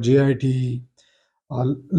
JIT,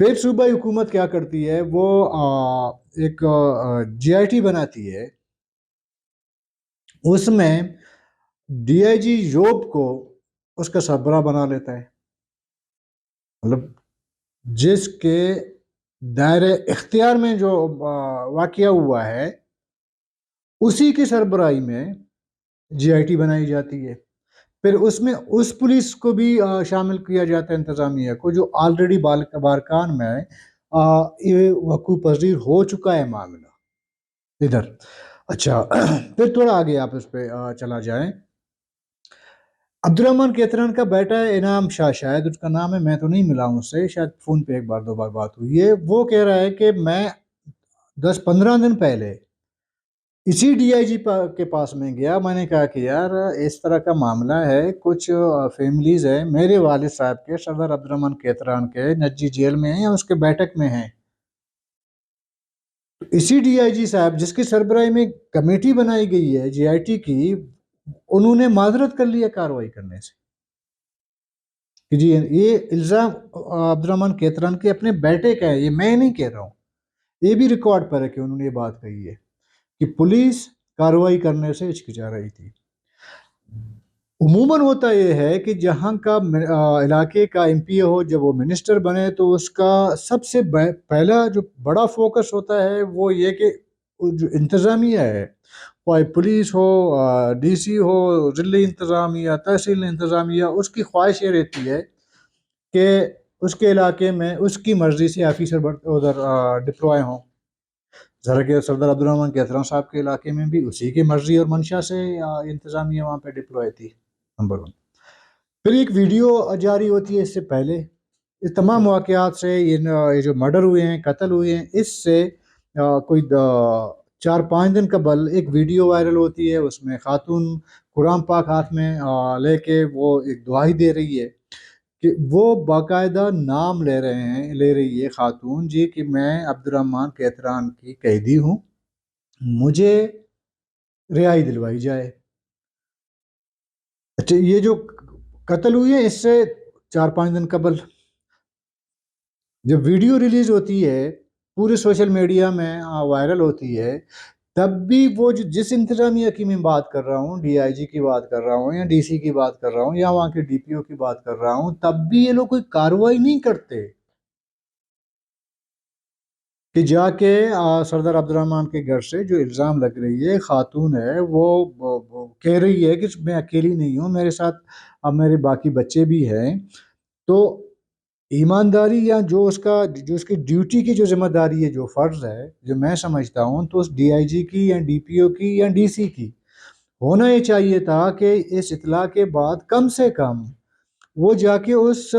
پھر صوبائی حکومت کیا کرتی ہے، وہ ایک GIT بناتی ہے، اس میں DIG یوب کو اس کا سربراہ بنا لیتا ہے، مطلب جس کے دائرہ اختیار میں جو واقعہ ہوا ہے اسی کی سربراہی میں GIT بنائی جاتی ہے۔ پھر اس میں اس پولیس کو بھی شامل کیا جاتا ہے، انتظامیہ کو، جو آلریڈی بارکان میں یہ وقوع پذیر ہو چکا ہے معاملہ ادھر۔ اچھا، پھر تھوڑا آگے آپ اس پہ چلا جائیں۔ عبد الرحمن کیتران کا بیٹا ہے انعام شاہ، شاید اس کا نام ہے، میں تو نہیں ملا ہوں اس سے، شاید فون پہ ایک بار دو بار بات ہوئی ہے۔ وہ کہہ رہا ہے کہ میں 10-15 دن پہلے اسی DIG کے پاس میں گیا، میں نے کہا کہ یار اس طرح کا معاملہ ہے، کچھ فیملیز ہیں میرے والد صاحب کے، سردار عبد الرحمن کیتران کے، نجی جیل میں ہیں یا اس کے بیٹھک میں ہیں۔ اسی DIG صاحب جس کی سربراہی میں کمیٹی بنائی گئی ہے GIT کی، انہوں نے معذرت کر لیا کارروائی کرنے سے کہ جی یہ الزام عبد الرحمن کیتران کے اپنے بیٹے کا ہے، یہ میں نہیں کہہ رہا ہوں، یہ بھی ریکارڈ پر ہے کہ انہوں نے یہ بات کہی ہے کہ پولیس کارروائی کرنے سے ہچکچا رہی تھی۔ عموماً ہوتا یہ ہے کہ جہاں کا علاقے کا MP ہو، جب وہ منسٹر بنے تو اس کا سب سے پہلا جو بڑا فوکس ہوتا ہے وہ یہ کہ جو انتظامیہ ہے، کوئی پولیس ہو، DC ہو، ضلعی انتظامیہ، تحصیل انتظامیہ، اس کی خواہش یہ رہتی ہے کہ اس کے علاقے میں اس کی مرضی سے آفیسر ادھر ڈپلوائے ہوں۔ ذرا کہ سردار عبد الرحمن کیتران صاحب کے علاقے میں بھی اسی کی مرضی اور منشا سے انتظامیہ وہاں پہ ڈپلوائے تھی، نمبر 1۔ پھر ایک ویڈیو جاری ہوتی ہے اس سے پہلے، اس تمام واقعات سے، یہ جو مرڈر ہوئے ہیں، قتل ہوئے ہیں، اس سے کوئی 4-5 دن قبل ایک ویڈیو وائرل ہوتی ہے، اس میں خاتون قرآن پاک ہاتھ میں لے کے وہ ایک دعائی دے رہی ہے کہ وہ باقاعدہ نام لے رہی ہے خاتون جی کہ میں عبد الرحمن کیتران کی قیدی ہوں، مجھے رہائی دلوائی جائے۔ اچھا، یہ جو قتل ہوئی ہے اس سے 4-5 دن قبل جب ویڈیو ریلیز ہوتی ہے، پورے سوشل میڈیا میں وائرل ہوتی ہے، تب بھی وہ جس انتظامیہ کی میں بات کر رہا ہوں، DIG کی بات کر رہا ہوں یا DC کی بات کر رہا ہوں یا وہاں کے DPO کی بات کر رہا ہوں، تب بھی یہ لوگ کوئی کارروائی نہیں کرتے کہ جا کے سردار عبد الرحمن کے گھر سے جو الزام لگ رہی ہے، خاتون ہے وہ کہہ رہی ہے کہ میں اکیلی نہیں ہوں، میرے ساتھ اب میرے باقی بچے بھی ہیں، تو ایمانداری یا جو اس کی ڈیوٹی کی جو ذمہ داری ہے، جو فرض ہے، جو میں سمجھتا ہوں، تو اس DIG کی یا DPO کی یا DC کی ہونا یہ چاہیے تھا کہ اس اطلاع کے بعد کم سے کم وہ جا کے اس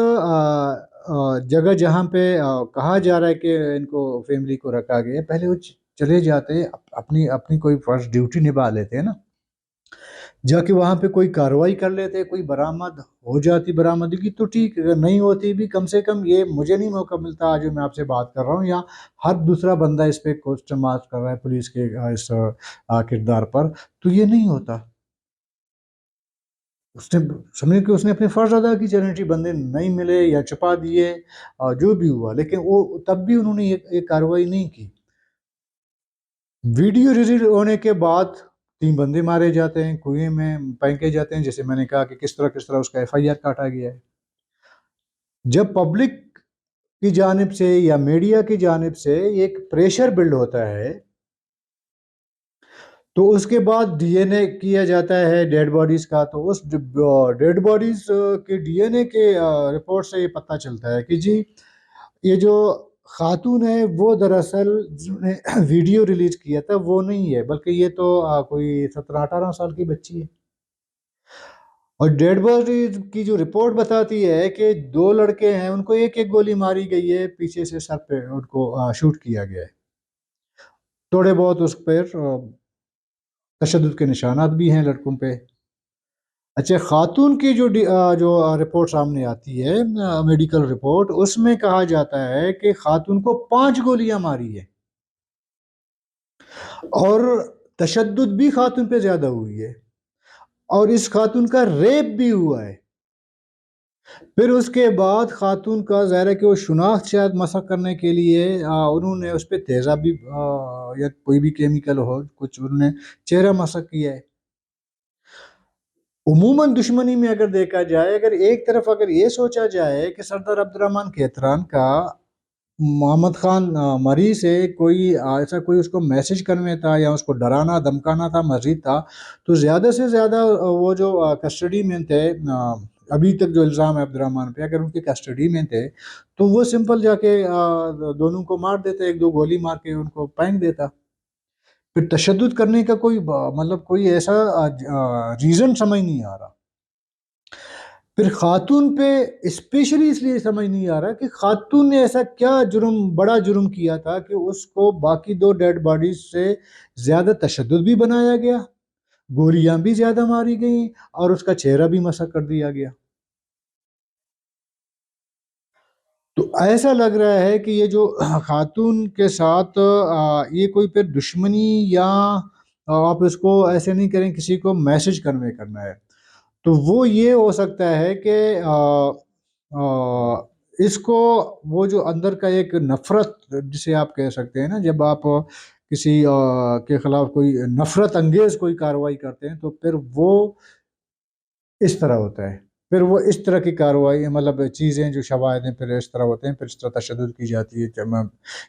جگہ جہاں پہ کہا جا رہا ہے کہ ان کو فیملی کو رکھا گیا، پہلے وہ چلے جاتے، اپنی کوئی فرض ڈیوٹی نبھا لیتے ہیں نا، جا کے وہاں پہ کوئی کارروائی کر لیتے، کوئی برآمد ہو جاتی، برآمدگی تو ٹھیک، اگر نہیں ہوتی بھی کم سے کم یہ مجھے نہیں موقع ملتا آج میں آپ سے بات کر رہا ہوں، یا ہر دوسرا بندہ اس پہ کوسچن مارک کر رہا ہے پولیس کے اس کردار پر، تو یہ نہیں ہوتا۔ اس نے سمجھے کہ اس نے اپنے فرض ادا کی، چیلنجی بندے نہیں ملے یا چھپا دیے، جو بھی ہوا، لیکن وہ تب بھی انہوں نے یہ کارروائی نہیں کی۔ ویڈیو ریلیز ہونے کے بعد 3 بندے مارے جاتے ہیں، کنویں میں پھینکے جاتے ہیں، جیسے میں نے کہا کہ کس طرح اس کا FIR کاٹا گیا ہے۔ جب پبلک کی جانب سے یا میڈیا کی جانب سے ایک پریشر بلڈ ہوتا ہے تو اس کے بعد DNA کیا جاتا ہے ڈیڈ باڈیز کا، تو اس ڈیڈ باڈیز کے DNA کے رپورٹ سے یہ پتہ چلتا ہے کہ جی یہ جو خاتون ہے وہ دراصل جس نے ویڈیو ریلیز کیا تھا وہ نہیں ہے، بلکہ یہ تو کوئی 17-18 سال کی بچی ہے، اور ڈیڈ باڈیز کی جو رپورٹ بتاتی ہے کہ 2 لڑکے ہیں، ان کو ایک گولی ماری گئی ہے، پیچھے سے سر پہ ان کو شوٹ کیا گیا ہے، تھوڑے بہت اس پر تشدد کے نشانات بھی ہیں لڑکوں پہ۔ اچھا، خاتون کی جو رپورٹ سامنے آتی ہے، میڈیکل رپورٹ، اس میں کہا جاتا ہے کہ خاتون کو 5 گولیاں ماری ہے اور تشدد بھی خاتون پہ زیادہ ہوئی ہے، اور اس خاتون کا ریپ بھی ہوا ہے۔ پھر اس کے بعد خاتون کا ظاہر ہے کہ وہ شناخت شاید مسح کرنے کے لیے انہوں نے اس پہ تیزابی یا کوئی بھی کیمیکل ہو کچھ انہوں نے چہرہ مسح کیا ہے۔ عموماً دشمنی میں اگر دیکھا جائے، اگر ایک طرف اگر یہ سوچا جائے کہ سردار عبد الرحمن کھیتران کا محمد خان مری سے کوئی ایسا کوئی اس کو میسج کرنے تھا یا اس کو ڈرانا دھمکانا تھا مزید تھا، تو زیادہ سے زیادہ وہ جو کسٹڈی میں تھے، ابھی تک جو الزام ہے عبد الرحمن پہ، اگر ان کی کسٹڈی میں تھے تو وہ سمپل جا کے دونوں کو مار دیتے، ایک دو گولی مار کے ان کو پھینک دیتا۔ پھر تشدد کرنے کا کوئی مطلب کوئی ایسا ریزن سمجھ نہیں آ رہا۔ پھر خاتون پہ اسپیشلی اس لیے سمجھ نہیں آ رہا کہ خاتون نے ایسا کیا جرم، بڑا جرم کیا تھا کہ اس کو باقی دو ڈیڈ باڈیز سے زیادہ تشدد بھی بنایا گیا، گولیاں بھی زیادہ ماری گئیں، اور اس کا چہرہ بھی مسح کر دیا گیا۔ تو ایسا لگ رہا ہے کہ یہ جو خاتون کے ساتھ یہ کوئی پھر دشمنی، یا آپ اس کو ایسے نہیں کریں کسی کو میسج کنوے کرنا ہے، تو وہ یہ ہو سکتا ہے کہ اس کو وہ جو اندر کا ایک نفرت جسے آپ کہہ سکتے ہیں نا، جب آپ کسی کے خلاف کوئی نفرت انگیز کوئی کارروائی کرتے ہیں تو پھر وہ اس طرح ہوتا ہے، پھر وہ اس طرح کی کارروائی مطلب چیزیں جو شواہد ہیں پھر اس طرح ہوتے ہیں، پھر اس طرح تشدد کی جاتی ہے۔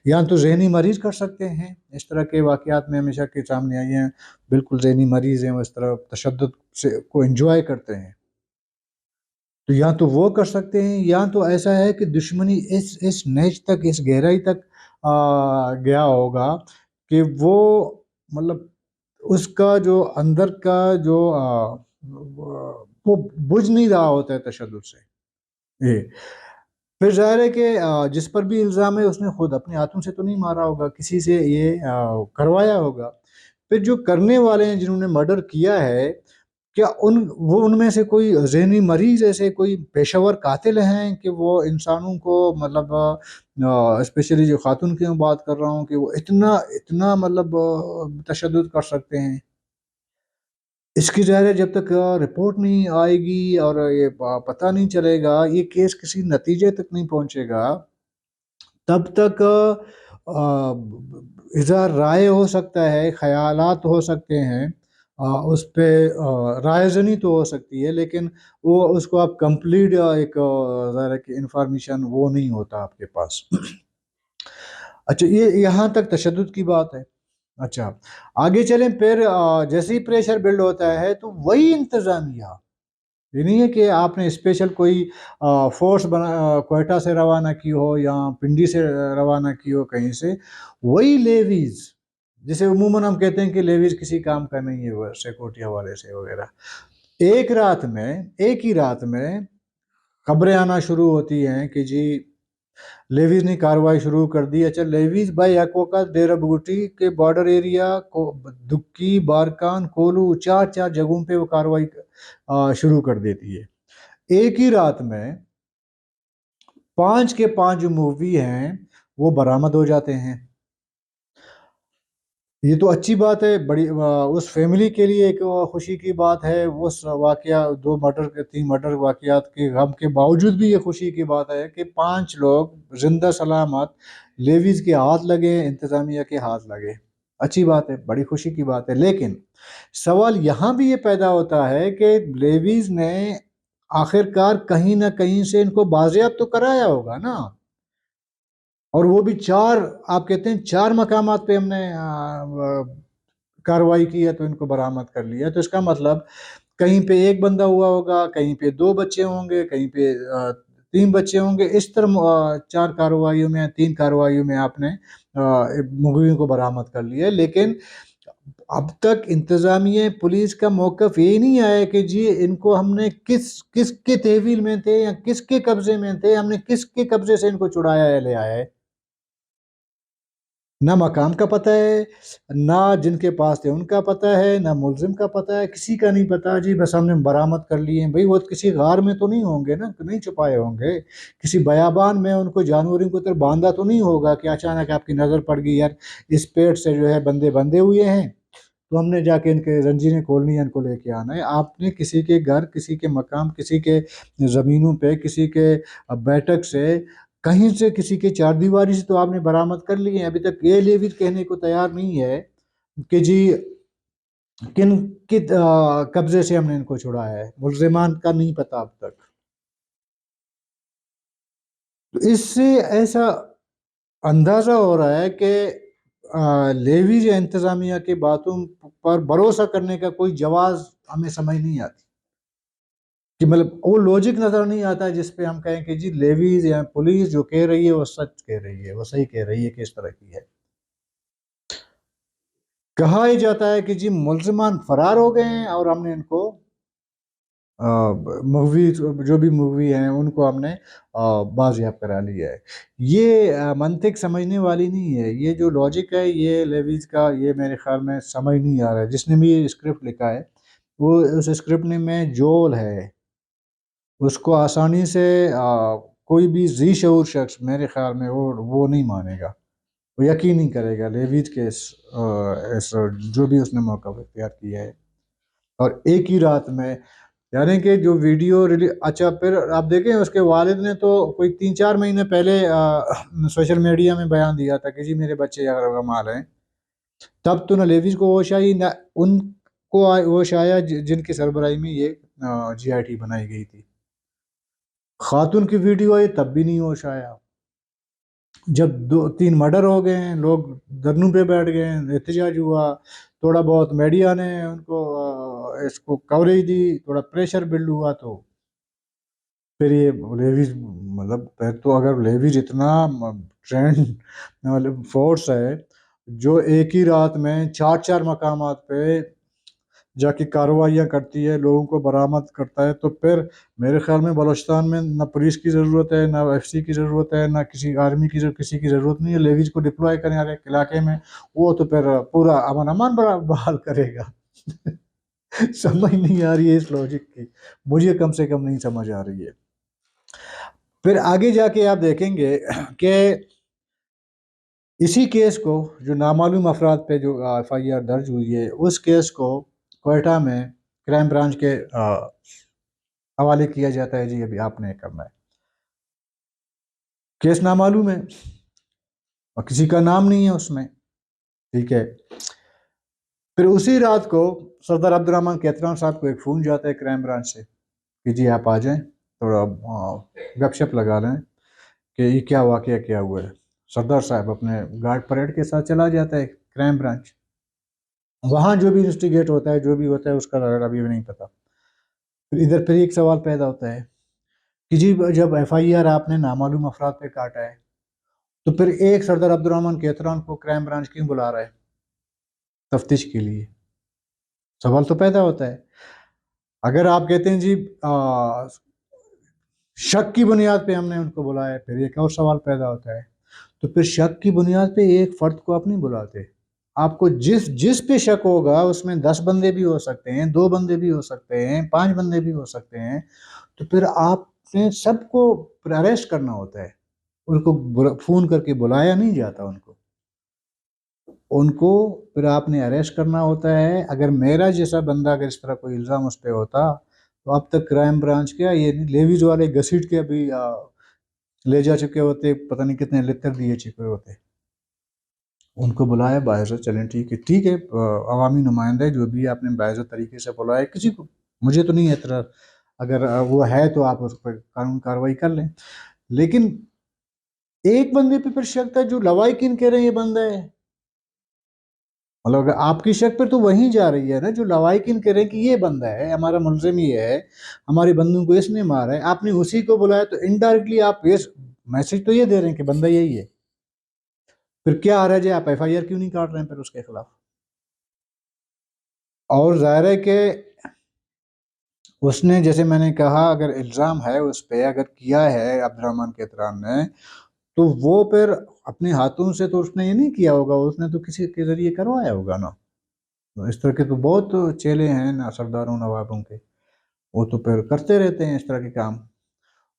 یا تو ذہنی مریض کر سکتے ہیں، اس طرح کے واقعات میں ہمیشہ کے سامنے آئی ہیں، بالکل ذہنی مریض ہیں، وہ اس طرح تشدد سے کو انجوائے کرتے ہیں، تو یا تو وہ کر سکتے ہیں، یا تو ایسا ہے کہ دشمنی اس نیچ تک، اس گہرائی تک گیا ہوگا کہ وہ مطلب اس کا جو اندر کا جو وہ بجھ نہیں رہا ہوتا ہے تشدد سے۔ یہ پھر ظاہر ہے کہ جس پر بھی الزام ہے اس نے خود اپنے ہاتھوں سے تو نہیں مارا ہوگا، کسی سے یہ کروایا ہوگا۔ پھر جو کرنے والے ہیں جنہوں نے مرڈر کیا ہے، کیا ان میں سے کوئی ذہنی مریض ایسے کوئی پیشہ ور قاتل ہیں کہ وہ انسانوں کو مطلب اسپیشلی جو خاتون کی میں بات کر رہا ہوں کہ وہ اتنا مطلب تشدد کر سکتے ہیں؟ اس کی ظاہر ہے جب تک رپورٹ نہیں آئے گی اور یہ پتہ نہیں چلے گا، یہ کیس کسی نتیجے تک نہیں پہنچے گا، تب تک اظہار رائے ہو سکتا ہے، خیالات ہو سکتے ہیں، اس پہ رائے زنی تو ہو سکتی ہے، لیکن وہ اس کو آپ کمپلیٹ ایک ظاہر ہے کہ انفارمیشن وہ نہیں ہوتا آپ کے پاس۔ اچھا، یہ یہاں تک تشدد کی بات ہے۔ اچھا، آگے چلیں، پھر جیسے ہی پریشر بلڈ ہوتا ہے تو وہی انتظامیہ، یہ نہیں ہے کہ آپ نے اسپیشل کوئی فورس کوئٹہ سے روانہ کی ہو یا پنڈی سے روانہ کی ہو کہیں سے، وہی لیویز جسے عموماً ہم کہتے ہیں کہ لیویز کسی کام کا نہیں ہے، وہ سیکورٹی حوالے سے وغیرہ، ایک ہی رات میں خبریں آنا شروع ہوتی ہیں کہ جی لیویز نے کاروائی شروع کر دی۔ اچھا، لیویز بائی ایکوکا ڈیرہ بگٹی کے بارڈر ایریا کو دکی، بارکان، کولو، چار جگہوں پہ وہ کاروائی شروع کر دیتی ہے۔ ایک ہی رات میں 5 کے 5 جو مووی ہیں وہ برآمد ہو جاتے ہیں۔ یہ تو اچھی بات ہے، بڑی اس فیملی کے لیے ایک خوشی کی بات ہے، اس واقعہ 2 مرڈر کے 3 مرڈر واقعات کے غم کے باوجود بھی یہ خوشی کی بات ہے کہ 5 لوگ زندہ سلامت لیویز کے ہاتھ لگے، انتظامیہ کے ہاتھ لگے، اچھی بات ہے، بڑی خوشی کی بات ہے۔ لیکن سوال یہاں بھی یہ پیدا ہوتا ہے کہ لیویز نے آخر کار کہیں نہ کہیں سے ان کو بازیاب تو کرایا ہوگا نا، اور وہ بھی 4، آپ کہتے ہیں 4 مقامات پہ ہم نے کاروائی کی ہے تو ان کو برآمد کر لیا، تو اس کا مطلب کہیں پہ ایک بندہ ہوا ہوگا، کہیں پہ 2 بچے ہوں گے، کہیں پہ 3 بچے ہوں گے، اس طرح 4 کارروائیوں میں 3 کارروائیوں میں آپ نے مغویوں کو برآمد کر لیا۔ لیکن اب تک انتظامیہ پولیس کا موقف یہ نہیں آیا کہ جی ان کو ہم نے کس کے تحویل میں تھے یا کس کے قبضے میں تھے، ہم نے کس کے قبضے سے ان کو چھڑایا ہے، لے آیا ہے۔ نہ مقام کا پتہ ہے، نہ جن کے پاس تھے ان کا پتہ ہے، نہ ملزم کا پتہ ہے، کسی کا نہیں پتہ جی، بس ہم نے برآمد کر لیے ہیں۔ بھئی وہ کسی غار میں تو نہیں ہوں گے نا، نہیں چھپائے ہوں گے، کسی بیابان میں ان کو جانوروں کو طرح باندھا تو نہیں ہوگا کہ اچانک آپ کی نظر پڑ گئی یار اس پیڑ سے جو ہے بندے بندھے ہوئے ہیں تو ہم نے جا کے ان کے زنجیریں کھولنی ہے، ان کو لے کے آنا ہے۔ آپ نے کسی کے گھر، کسی کے مقام، کسی کے زمینوں پہ، کسی کے بیٹھک سے، کہیں سے، کسی کے چار دیواری سے تو آپ نے برآمد کر لی ہے۔ ابھی تک یہ لیوی کہنے کو تیار نہیں ہے کہ جی کن قبضے سے ہم نے ان کو چھڑایا ہے، ملزمان کا نہیں پتا اب تک۔ تو اس سے ایسا اندازہ ہو رہا ہے کہ لیویز یا انتظامیہ کی باتوں پر بھروسہ کرنے کا کوئی جواز ہمیں سمجھ نہیں آتی، کہ مطلب وہ لوجک نظر نہیں آتا ہے جس پہ ہم کہیں کہ جی لیویز یا پولیس جو کہہ رہی ہے وہ سچ کہہ رہی ہے، وہ صحیح کہہ رہی ہے کہ اس طرح کی ہے۔ کہا ہی جاتا ہے کہ جی ملزمان فرار ہو گئے ہیں اور ہم نے ان کو مووی، جو بھی مووی ہیں ان کو ہم نے بازیاب کرا لیا ہے۔ یہ منطق سمجھنے والی نہیں ہے، یہ جو لاجک ہے یہ لیویز کا، یہ میرے خیال میں سمجھ نہیں آ رہا ہے۔ جس نے بھی یہ اسکرپٹ لکھا ہے وہ اس اسکرپٹ میں جول ہے، اس کو آسانی سے کوئی بھی ذی شعور شخص میرے خیال میں وہ نہیں مانے گا، وہ یقین نہیں کرے گا لیویز کے جو بھی اس نے موقع اختیار کیا ہے۔ اور ایک ہی رات میں، یعنی کہ جو ویڈیو اچھا پھر آپ دیکھیں اس کے والد نے تو کوئی 3-4 مہینے پہلے سوشل میڈیا میں بیان دیا تھا کہ جی میرے بچے اگر مال ہیں، تب تو نہ لیویز کو ہوش آئی نہ ان کو ہوش آیا جن کی سربراہی میں یہ جی آئی ٹی بنائی گئی تھی۔ خاتون کی ویڈیو آئی تب بھی نہیں ہوش آیا۔ جب 2-3 مرڈر ہو گئے ہیں، لوگ دھرنوں پہ بیٹھ گئے ہیں، احتجاج ہوا، تھوڑا بہت میڈیا نے ان کو اس کو کوریج دی، تھوڑا پریشر بلڈ ہوا، تو پھر یہ لیویز، مطلب پھر تو اگر لیویز اتنا ٹرینڈ مطلب فورس ہے جو ایک ہی رات میں 4 مقامات پہ جا کے کارروائیاں کرتی ہے، لوگوں کو برآمد کرتا ہے، تو پھر میرے خیال میں بلوچستان میں نہ پولیس کی ضرورت ہے، نہ ایف سی کی ضرورت ہے، نہ کسی آرمی کی کسی کی ضرورت نہیں ہے۔ لیویز کو ڈپلوائے کرنے والے علاقے میں وہ تو پھر پورا امن امان بحال کرے گا۔ سمجھ نہیں آ رہی ہے اس لاجک کی، مجھے کم سے کم نہیں سمجھ آ رہی ہے۔ پھر آگے جا کے آپ دیکھیں گے کہ اسی کیس کو، جو نامعلوم افراد پہ جو ایف آئی آر درج ہوئی ہے، اس کیس کو کوئٹہ میں کرائم برانچ کے حوالے کیا جاتا ہے، جی ابھی آپ نے کرنا ہے۔ کیس نامعلوم ہے اور کسی کا نام نہیں ہے اس میں، ٹھیک ہے۔ پھر اسی رات کو سردار عبد الرحمن کیتران صاحب کو ایک فون جاتا ہے کرائم برانچ سے کہ جی آپ آ جائیں، تھوڑا گپ شپ لگا لیں کہ یہ کیا واقعہ کیا ہوا ہے۔ سردار صاحب اپنے گارڈ پریڈ کے ساتھ چلا جاتا ہے کرائم برانچ، وہاں جو بھی انویسٹیگیٹ ہوتا ہے، جو بھی ہوتا ہے اس کا ابھی بھی نہیں پتا۔ پھر ایک سوال پیدا ہوتا ہے کہ جی جب ایف آئی آر آپ نے نامعلوم افراد پہ کاٹا ہے تو پھر ایک سردار عبد الرحمن کیتران کو کرائم برانچ کیوں بلا رہا ہے تفتیش کے لیے؟ سوال تو پیدا ہوتا ہے۔ اگر آپ کہتے ہیں جی شک کی بنیاد پہ ہم نے ان کو بلایا، پھر ایک اور سوال پیدا ہوتا ہے، تو پھر شک کی بنیاد پہ ایک فرد کو آپ نہیں بلاتے، آپ کو جس پہ شک ہوگا اس میں 10 بندے بھی ہو سکتے ہیں، 2 بندے بھی ہو سکتے ہیں، 5 بندے بھی ہو سکتے ہیں، تو پھر آپ نے سب کو اریسٹ کرنا ہوتا ہے۔ ان کو فون کر کے بلایا نہیں جاتا، ان کو پھر آپ نے اریسٹ کرنا ہوتا ہے۔ اگر میرا جیسا بندہ اگر اس طرح کوئی الزام اس پہ ہوتا تو اب تک کرائم برانچ کیا یہ لیویز والے گھسیٹ کے ابھی لے جا چکے ہوتے، پتہ نہیں کتنے لتر دیے چکے ہوتے۔ ان کو بلایا باعزت، چلیں ٹھیک ہے، عوامی نمائندہ جو بھی آپ نے باعزت طریقے سے بلایا، کسی کو، مجھے تو نہیں اعتراض، اگر وہ ہے تو آپ اس پر قانون کارروائی کر لیں، لیکن ایک بندے پہ پھر شک تھا جو لوائقین کہہ رہے ہیں یہ بندہ ہے۔ مطلب اگر آپ کی شک پر تو وہیں جا رہی ہے نا جو لوائقین کہہ رہے ہیں کہ یہ بندہ ہے، ہمارا ملزم یہ ہے، ہمارے بندوں کو اس نے مارا ہے، آپ نے اسی کو بلایا، تو انڈائریکٹلی آپ یہ میسج تو یہ دے رہے ہیں کہ بندہ یہی ہے۔ پھر کیا حرج ہے، آپ ایف آئی آر کیوں نہیں کاٹ رہے ہیں پھر اس کے خلاف؟ اور ظاہر ہے کہ اس نے، جیسے میں نے کہا، اگر الزام ہے اس پہ، اگر کیا ہے عبد الرحمن کیتران نے، تو وہ پھر اپنے ہاتھوں سے تو اس نے یہ نہیں کیا ہوگا، اس نے تو کسی کے ذریعے کروایا ہوگا نا۔ اس طرح کے تو بہت چیلے ہیں نا سرداروں نوابوں کے، وہ تو پھر کرتے رہتے ہیں اس طرح کے کام۔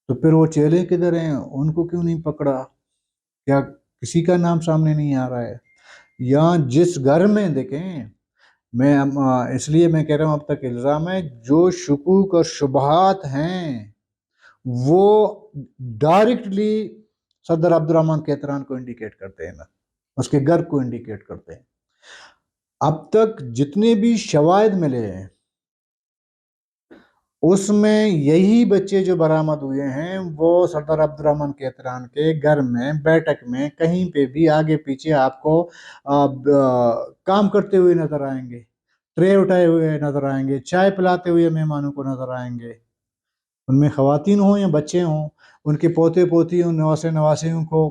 تو پھر وہ چیلے کدھر ہیں، ان کو کیوں نہیں پکڑا؟ کیا کسی کا نام سامنے نہیں آ رہا ہے؟ یا جس گھر میں دیکھیں، اس لیے میں کہہ رہا ہوں اب تک الزام ہے جو شکوک اور شبہات ہیں وہ ڈائریکٹلی صدر عبد الرحمن کیتران کو انڈیکیٹ کرتے ہیں نا، اس کے گھر کو انڈیکیٹ کرتے ہیں۔ اب تک جتنے بھی شواہد ملے ہیں اس میں یہی بچے جو برآمد ہوئے ہیں وہ صدر عبد الرحمن کیتران کے گھر میں بیٹھک میں کہیں پہ بھی آگے پیچھے آپ کو کام کرتے ہوئے نظر آئیں گے، ٹرے اٹھائے ہوئے نظر آئیں گے، چائے پلاتے ہوئے مہمانوں کو نظر آئیں گے، ان میں خواتین ہوں یا بچے ہوں، ان کے پوتے پوتیوں نواسے نواسیوں کو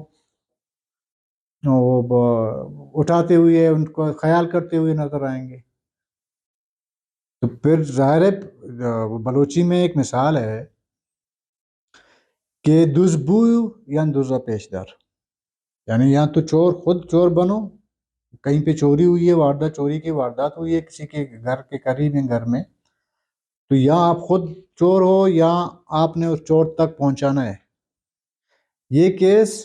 اٹھاتے ہوئے ان کو خیال کرتے ہوئے نظر آئیں گے۔ تو پھر ظاہر ہے بلوچی میں ایک مثال ہے کہ دزبو یا دزا پیشدار، یعنی یا تو چور خود چور بنو، کہیں پہ چوری ہوئی ہے، واردات چوری کی واردات ہوئی ہے کسی کے گھر کے قریب ہے گھر میں، تو یا آپ خود چور ہو یا آپ نے اس چور تک پہنچانا ہے۔ یہ کیس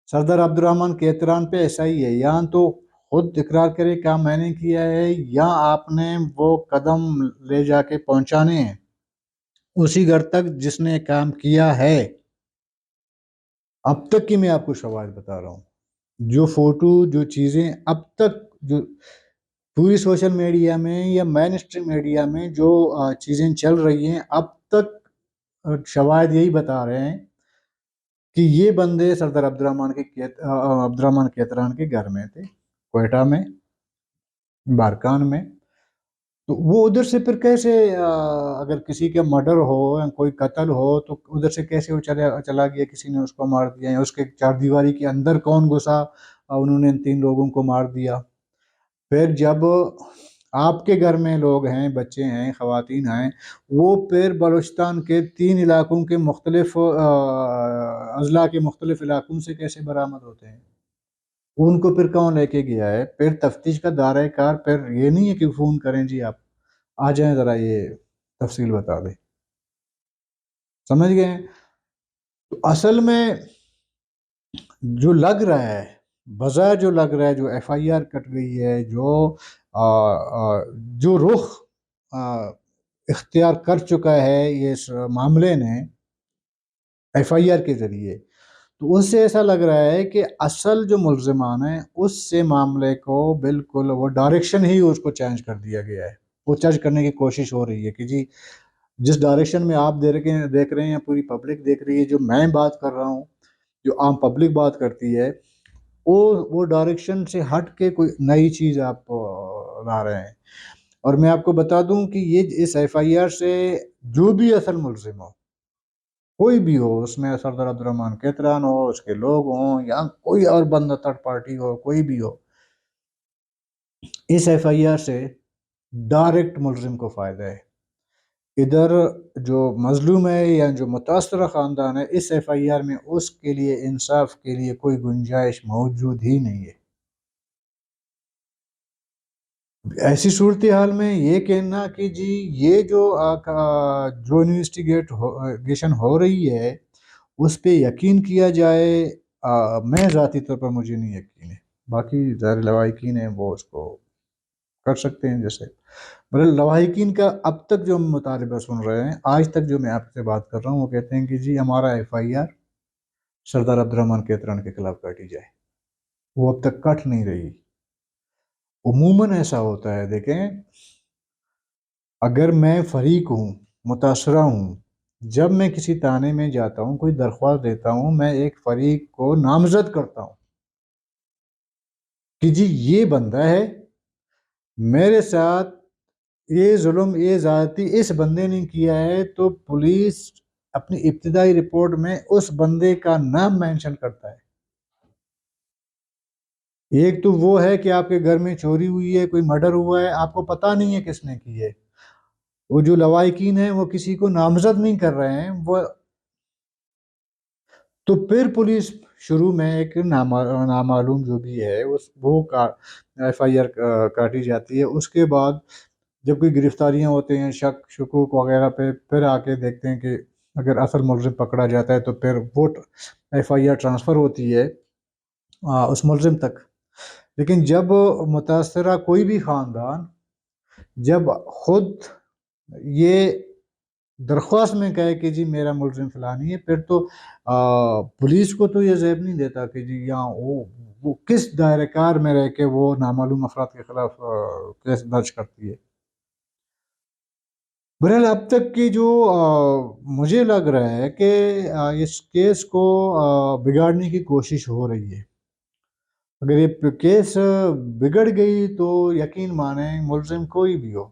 صدر عبد الرحمن کیتران پہ ایسا ہی ہے، یا تو خود اقرار کرے کام میں نے کیا ہے یا آپ نے وہ قدم لے جا کے پہنچانے ہیں اسی گھر تک جس نے کام کیا ہے۔ اب تک کی میں آپ کو شواہد بتا رہا ہوں، جو فوٹو جو چیزیں اب تک جو پوری سوشل میڈیا میں یا مین اسٹریم میڈیا میں جو چیزیں چل رہی ہیں اب تک شواہد یہی بتا رہے ہیں کہ یہ بندے صدر عبد الرحمن کیتران کے گھر میں تھے، کوئٹہ میں، بارکان میں۔ تو وہ ادھر سے پھر کیسے اگر کسی کا مرڈر ہو یا کوئی قتل ہو تو ادھر سے کیسے وہ چلا گیا، کسی نے اس کو مار دیا، یا اس کے چار دیواری کے اندر کون گھسا، انہوں نے ان 3 لوگوں کو مار دیا۔ پھر جب آپ کے گھر میں لوگ ہیں، بچے ہیں، خواتین ہیں، وہ پھر بلوچستان کے 3 علاقوں کے مختلف اضلاع کے مختلف علاقوں سے کیسے برآمد ہوتے ہیں، ان کو پھر کون لے کے گیا ہے؟ پھر تفتیش کا دائرہ کار پھر یہ نہیں ہے کہ فون کریں جی آپ آ جائیں ذرا یہ تفصیل بتا دیں، سمجھ گئے ہیں؟ تو اصل میں جو لگ رہا ہے، بظاہر جو لگ رہا ہے، جو ایف آئی آر کٹ گئی ہے، جو رخ اختیار کر چکا ہے یہ اس معاملے نے ایف آئی آر کے ذریعے، تو اس سے ایسا لگ رہا ہے کہ اصل جو ملزمان ہیں اس سے معاملے کو بالکل وہ ڈائریکشن ہی اس کو چینج کر دیا گیا ہے، وہ چینج کرنے کی کوشش ہو رہی ہے کہ جی جس ڈائریکشن میں آپ دیکھ رہے ہیں، پوری پبلک دیکھ رہی ہے، جو میں بات کر رہا ہوں، جو عام پبلک بات کرتی ہے، وہ ڈائریکشن سے ہٹ کے کوئی نئی چیز آپ لا رہے ہیں۔ اور میں آپ کو بتا دوں کہ یہ اس ایف آئی آر سے جو بھی اصل ملزم ہو، کوئی بھی ہو، اس میں صدر عبد الرحمن کیتران ہو، اس کے لوگ ہوں، یا کوئی اور بندہ تھرڈ پارٹی ہو، کوئی بھی ہو، اس ایف آئی آر سے ڈائریکٹ ملزم کو فائدہ ہے۔ ادھر جو مظلوم ہے یا جو متاثرہ خاندان ہے، اس ایف آئی آر میں اس کے لیے انصاف کے لیے کوئی گنجائش موجود ہی نہیں ہے۔ ایسی صورتحال میں یہ کہنا کہ جی یہ جو انویسٹیگیشن ہو رہی ہے اس پہ یقین کیا جائے، میں ذاتی طور پر مجھے نہیں یقین ہے، باقی ظاہر لواحقین ہیں وہ اس کو کر سکتے ہیں۔ جیسے مطلب لواحقین کا اب تک جو مطالبہ سن رہے ہیں، آج تک جو میں آپ سے بات کر رہا ہوں، وہ کہتے ہیں کہ جی ہمارا ایف آئی آر سردار عبد الرحمن کیتران کے خلاف کاٹی جائے، وہ اب تک کٹ نہیں رہی۔ عموماً ایسا ہوتا ہے، دیکھیں، اگر میں فریق ہوں، متاثرہ ہوں، جب میں کسی تانے میں جاتا ہوں، کوئی درخواست دیتا ہوں، میں ایک فریق کو نامزد کرتا ہوں کہ جی یہ بندہ ہے میرے ساتھ، یہ ظلم، یہ زیادتی اس بندے نے کیا ہے، تو پولیس اپنی ابتدائی رپورٹ میں اس بندے کا نام مینشن کرتا ہے۔ ایک تو وہ ہے کہ آپ کے گھر میں چوری ہوئی ہے، کوئی مرڈر ہوا ہے، آپ کو پتہ نہیں ہے کس نے کی ہے، وہ جو لواحقین ہیں وہ کسی کو نامزد نہیں کر رہے ہیں، تو پھر پولیس شروع میں ایک نامعلوم جو بھی ہے وہ ایف آئی آر کاٹی جاتی ہے۔ اس کے بعد جب کوئی گرفتاریاں ہوتے ہیں، شک شکوک وغیرہ پہ، پھر آ کے دیکھتے ہیں کہ اگر اصل ملزم پکڑا جاتا ہے تو پھر وہ ایف آئی آر ٹرانسفر ہوتی ہے اس ملزم تک۔ لیکن جب متاثرہ کوئی بھی خاندان جب خود یہ درخواست میں کہے کہ جی میرا ملزم فلانی ہے، پھر تو پولیس کو تو یہ زیب نہیں دیتا کہ جی یہاں وہ کس دائرہ کار میں رہ کے وہ نامعلوم افراد کے خلاف کیس درج کرتی ہے۔ بہرحال اب تک کی جو مجھے لگ رہا ہے کہ اس کیس کو بگاڑنے کی کوشش ہو رہی ہے۔ اگر یہ کیس بگڑ گئی تو یقین مانیں ملزم کوئی بھی ہو،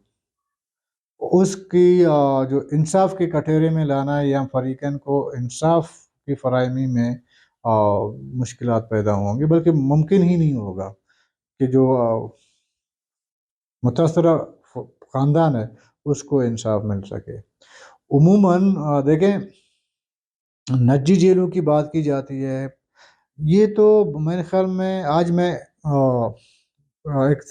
اس کی جو انصاف کے کٹہرے میں لانا ہے یا فریقین کو انصاف کی فراہمی میں مشکلات پیدا ہوں گی، بلکہ ممکن ہی نہیں ہوگا کہ جو متاثرہ خاندان ہے اس کو انصاف مل سکے۔ عموماً دیکھیں، نجی جیلوں کی بات کی جاتی ہے، یہ تو میرے خیال میں آج میں ایک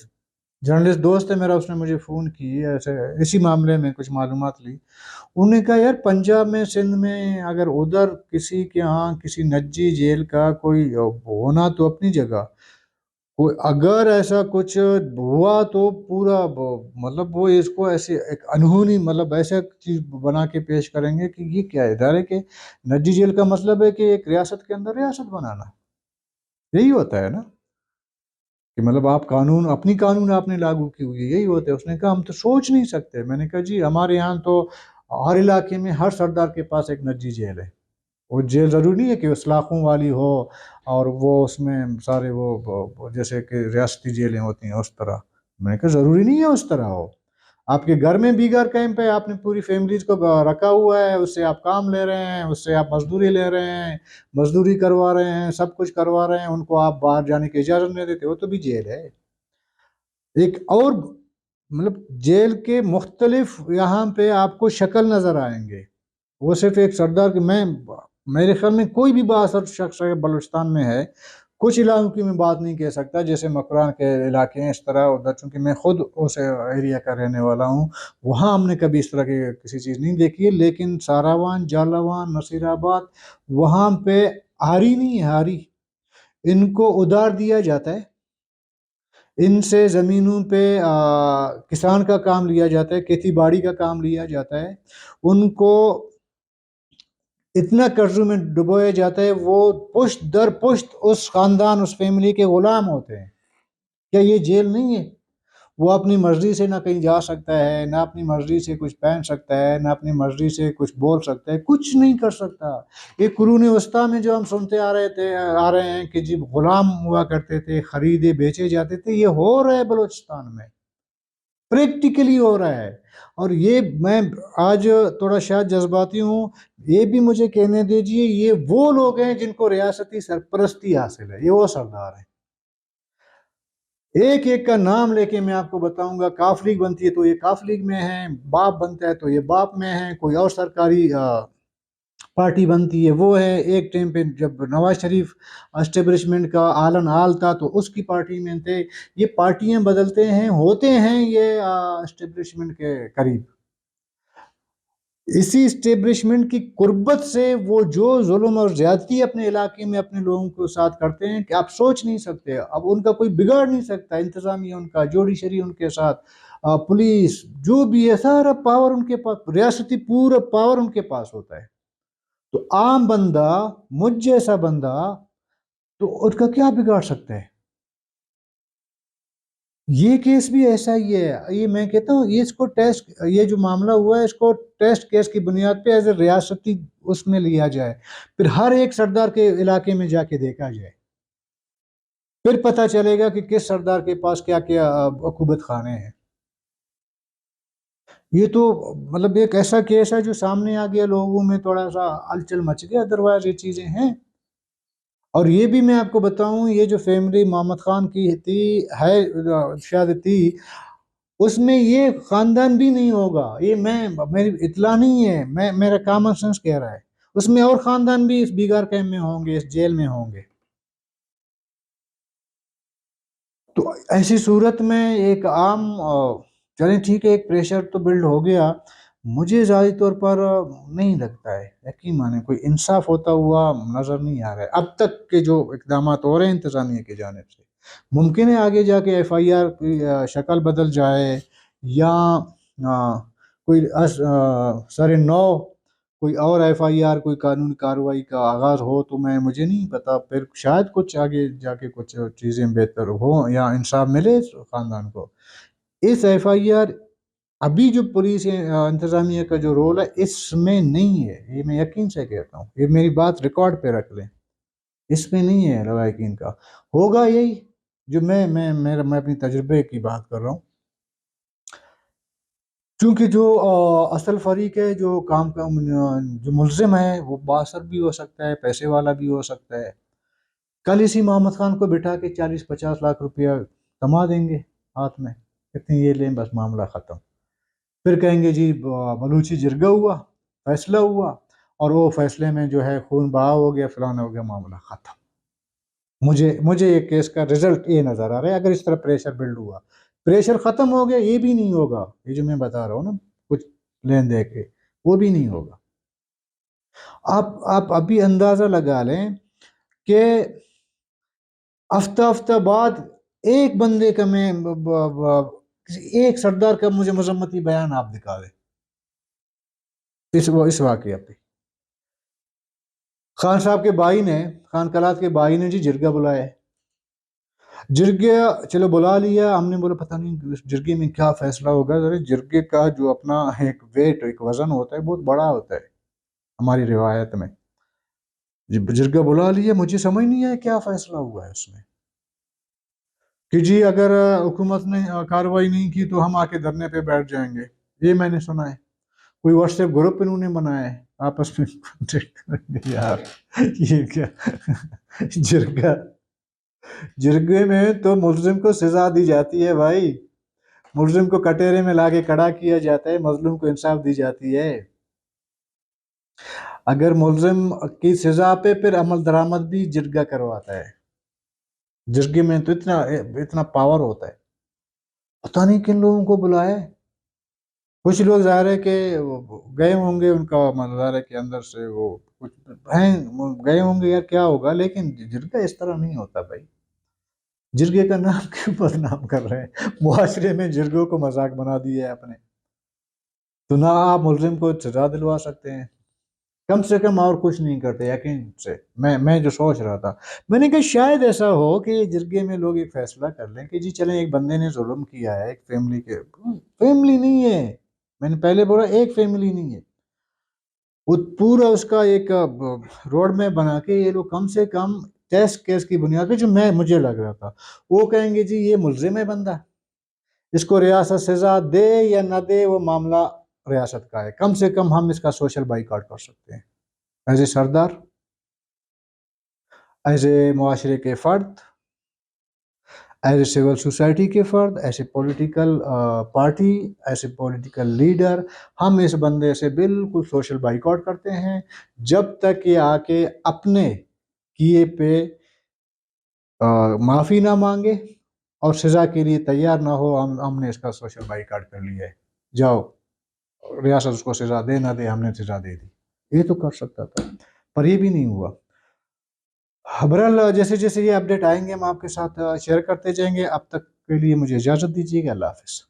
جرنلسٹ دوست ہے میرا، اس نے مجھے فون کی ایسے اسی معاملے میں کچھ معلومات لی۔ انہوں نے کہا یار پنجاب میں، سندھ میں، اگر ادھر کسی کے ہاں کسی نجی جیل کا کوئی ہونا تو اپنی جگہ، کوئی اگر ایسا کچھ ہوا تو پورا مطلب وہ اس کو ایسے ایک انہونی مطلب ایسا چیز بنا کے پیش کریں گے کہ یہ کیا ہے ادارے کے نجی جیل کا مطلب ہے کہ ایک ریاست کے اندر ریاست بنانا، یہی ہوتا ہے نا کہ مطلب آپ قانون اپنی قانون آپ نے لاگو کی ہوئی ہے، یہی ہوتا ہے۔ اس نے کہا ہم تو سوچ نہیں سکتے۔ میں نے کہا جی ہمارے یہاں تو ہر علاقے میں ہر سردار کے پاس ایک نجی جیل ہے، وہ جیل ضروری نہیں ہے کہ وہ سلاخوں والی ہو اور وہ اس میں سارے وہ جیسے کہ ریاستی جیلیں ہوتی ہیں اس طرح۔ میں نے کہا ضروری نہیں ہے اس طرح ہو، آپ کے گھر میں بیگر کیمپ ہے، آپ نے پوری فیملیز کو رکھا ہوا ہے، اس سے آپ کام لے رہے ہیں، اس سے آپ مزدوری لے رہے ہیں، مزدوری کروا رہے ہیں، سب کچھ کروا رہے ہیں، ان کو آپ باہر جانے کی اجازت نہیں دیتے، وہ تو بھی جیل ہے۔ ایک اور مطلب جیل کے مختلف یہاں پہ آپ کو شکل نظر آئیں گے، وہ صرف ایک سردار کے میرے خیال میں کوئی بھی بااثر شخص ہے بلوچستان میں ہے، کچھ علاقوں کی میں بات نہیں کہہ سکتا جیسے مکران کے علاقے ہیں اس طرح ادھر، چونکہ میں خود اس ایریا کا رہنے والا ہوں، وہاں ہم نے کبھی اس طرح کی کسی چیز نہیں دیکھی ہے، لیکن ساراوان، جالاوان، نصیر آباد وہاں پہ ہاری نہیں ہے، ہاری ان کو ادار دیا جاتا ہے، ان سے زمینوں پہ کسان کا کام لیا جاتا ہے، کھیتی باڑی کا کام لیا جاتا ہے، ان کو اتنا قرضوں میں ڈبویا جاتا ہے، وہ پشت در پشت اس خاندان اس فیملی کے غلام ہوتے ہیں۔ کیا یہ جیل نہیں ہے؟ وہ اپنی مرضی سے نہ کہیں جا سکتا ہے، نہ اپنی مرضی سے کچھ پہن سکتا ہے، نہ اپنی مرضی سے کچھ بول سکتا ہے، کچھ نہیں کر سکتا۔ یہ قرون وسطیٰ میں جو ہم سنتے آ رہے ہیں کہ جی غلام ہوا کرتے تھے، خریدے بیچے جاتے تھے، یہ ہو رہا ہے بلوچستان میں، پریکٹیکلی ہو رہا ہے۔ اور یہ میں آج تھوڑا شاید جذباتی ہوں، یہ بھی مجھے کہنے دیجئے، یہ وہ لوگ ہیں جن کو ریاستی سرپرستی حاصل ہے، یہ وہ سردار ہیں۔ ایک ایک کا نام لے کے میں آپ کو بتاؤں گا، کاف لیگ بنتی ہے تو یہ کاف لیگ میں ہیں، باپ بنتا ہے تو یہ باپ میں ہیں، کوئی اور سرکاری پارٹی بنتی ہے وہ ہے۔ ایک ٹائم پہ جب نواز شریف اسٹیبلشمنٹ کا آلن آل تھا تو اس کی پارٹی میں تھے، یہ پارٹیاں بدلتے ہیں، ہوتے ہیں یہ اسٹیبلشمنٹ کے قریب۔ اسی اسٹیبلشمنٹ کی قربت سے وہ جو ظلم اور زیادتی اپنے علاقے میں اپنے لوگوں کے ساتھ کرتے ہیں کہ آپ سوچ نہیں سکتے، اب ان کا کوئی بگاڑ نہیں سکتا، انتظامیہ ان کا، جوڈیشری ان کے ساتھ، پولیس جو بھی ہے، سارا پاور ان کے پاس، ریاستی پورا پاور ان کے پاس ہوتا ہے۔ تو عام بندہ، مجھ جیسا بندہ، تو اس کا کیا بگاڑ سکتا ہے؟ یہ کیس بھی ایسا ہی ہے، یہ میں کہتا ہوں اس کو ٹیسٹ، یہ جو معاملہ ہوا ہے اس کو ٹیسٹ کیس کی بنیاد پہ ایز اے ریاستی اس میں لیا جائے، پھر ہر ایک سردار کے علاقے میں جا کے دیکھا جائے، پھر پتہ چلے گا کہ کس سردار کے پاس کیا کیا عقوبت خانے ہیں۔ یہ تو مطلب ایک ایسا کیس ہے جو سامنے آ گیا، لوگوں میں تھوڑا سا ہلچل مچ گیا، ادروائز یہ چیزیں ہیں۔ اور یہ بھی میں آپ کو بتاؤں، یہ جو فیملی محمد خان کی تھی ہے، شاید تھی، اس میں یہ خاندان بھی نہیں ہوگا، یہ میری اطلاع نہیں ہے، میرا کامن سینس کہہ رہا ہے، اس میں اور خاندان بھی اس بیگار کیمپ میں ہوں گے، اس جیل میں ہوں گے۔ تو ایسی صورت میں ایک عام چلیں ٹھیک ہے، ایک پریشر تو بلڈ ہو گیا، مجھے ذاتی طور پر نہیں لگتا ہے، یقین مانے کوئی انصاف ہوتا ہوا نظر نہیں آ رہا ہے اب تک کے جو اقدامات ہو رہے ہیں انتظامیہ کی جانب سے۔ ممکن ہے آگے جا کے ایف آئی آر کی شکل بدل جائے یا کوئی سر نو کوئی اور ایف آئی آر کوئی قانونی کارروائی کا آغاز ہو تو مجھے نہیں پتا، پھر شاید کچھ آگے جا کے کچھ چیزیں بہتر ہوں یا انصاف ملے اس خاندان کو۔ اس ایف آئی آر ابھی جو پولیس انتظامیہ کا جو رول ہے اس میں نہیں ہے، یہ میں یقین سے کہتا ہوں، یہ میری بات ریکارڈ پہ رکھ لیں، اس میں نہیں ہے لوائقین کا۔ ہوگا یہی جو میں اپنی تجربے کی بات کر رہا ہوں، چونکہ جو اصل فریق ہے، جو جو ملزم ہے وہ بااثر بھی ہو سکتا ہے، پیسے والا بھی ہو سکتا ہے۔ کل اسی محمد خان کو بٹھا کے 40-50 لاکھ روپیہ کما دیں گے ہاتھ میں، کتنے یہ لیں، بس معاملہ ختم۔ پھر کہیں گے جی بلوچی جرگہ ہوا، فیصلہ ہوا، اور وہ فیصلے میں جو ہے خون بہا ہو گیا، فلانا ہو گیا، معاملہ ختم۔ مجھے ایک کیس کا رزلٹ یہ نظر آ رہا ہے، اگر اس طرح پریشر بلڈ ہوا، پریشر ختم ہو گیا، یہ بھی نہیں ہوگا، یہ جو میں بتا رہا ہوں نا کچھ لین دے کے، وہ بھی نہیں ہوگا۔ آپ ابھی اندازہ لگا لیں کہ ہفتہ بعد ایک بندے کا میں ایک سردار کا مجھے مذمتی بیان آپ دکھا دیں اس واقعہ پہ۔ خان صاحب کے بھائی نے، خان کلات کے بھائی نے جی جرگہ بلایا، جرگہ چلو بلا لیا، ہم نے بولا پتہ نہیں اس جرگے میں کیا فیصلہ ہوگا، جرگے کا جو اپنا ایک ویٹ، ایک وزن ہوتا ہے، بہت بڑا ہوتا ہے ہماری روایت میں۔ جرگہ بلا لیا، مجھے سمجھ نہیں آیا کیا فیصلہ ہوا ہے اس میں، کہ جی اگر حکومت نے کارروائی نہیں کی تو ہم آ کے دھرنے پہ بیٹھ جائیں گے، یہ میں نے سنا ہے۔ کوئی واٹس ایپ گروپ انہوں نے بنایا ہے آپس میں یار یہ کیا جرگے میں تو ملزم کو سزا دی جاتی ہے بھائی، ملزم کو کٹہرے میں لا کے کھڑا کیا جاتا ہے، مظلوم کو انصاف دی جاتی ہے۔ اگر ملزم کی سزا پہ پھر عمل درآمد بھی جرگہ کرواتا ہے، جرگے میں تو اتنا پاور ہوتا ہے۔ پتہ نہیں کن لوگوں کو بلایا ہے، کچھ لوگ ظاہر ہے کہ گئے ہوں گے، ان کا ظاہر ہے کہ اندر سے وہ کچھ ہیں، گئے ہوں گے یا کیا ہوگا، لیکن جرگہ اس طرح نہیں ہوتا بھائی۔ جرگے کا نام کیوں بدنام کر رہے ہیں؟ معاشرے میں جرگوں کو مذاق بنا دیا ہے اپنے، تو نہ آپ ملزم کو سزا دلوا سکتے ہیں، کم سے کم اور کچھ نہیں کرتے یقین سے۔ میں جو سوچ رہا تھا، میں نے کہا شاید ایسا ہو کہ جرگے میں لوگ ایک فیصلہ کر لیں کہ جی چلیں ایک بندے نے ظلم کیا ہے، ایک فیملی نہیں ہے، میں نے پہلے بولا ایک فیملی نہیں ہے، وہ پورا اس کا ایک روڈ میپ بنا کے یہ لوگ کم سے کم ٹیسٹ کیس کی بنیاد پہ، جو مجھے لگ رہا تھا وہ کہیں گے جی یہ ملزم ہے بندہ، اس کو ریاست سزا دے یا نہ دے وہ معاملہ ریاست کا ہے، کم سے کم ہم اس کا سوشل بائیکاٹ کر سکتے ہیں، as a Sardar, as a معاشرے کے فرد، ایز اے سول سوسائٹی کے فرد، as a political party, as a political leader, ہم اس بندے سے بالکل سوشل بائیکاٹ کرتے ہیں جب تک یہ آ کے اپنے کیے پہ معافی نہ مانگے اور سزا کے لیے تیار نہ ہو۔ ہم نے اس کا سوشل بائیکاٹ کر لیا ہے، جاؤ ریاست اس کو سزا دے نہ دے، ہم نے سزا دے دی، یہ تو کر سکتا تھا، پر یہ بھی نہیں ہوا۔ بہرحال جیسے جیسے یہ اپڈیٹ آئیں گے ہم آپ کے ساتھ شیئر کرتے جائیں گے، اب تک کے لیے مجھے اجازت دیجیے گا، اللہ حافظ۔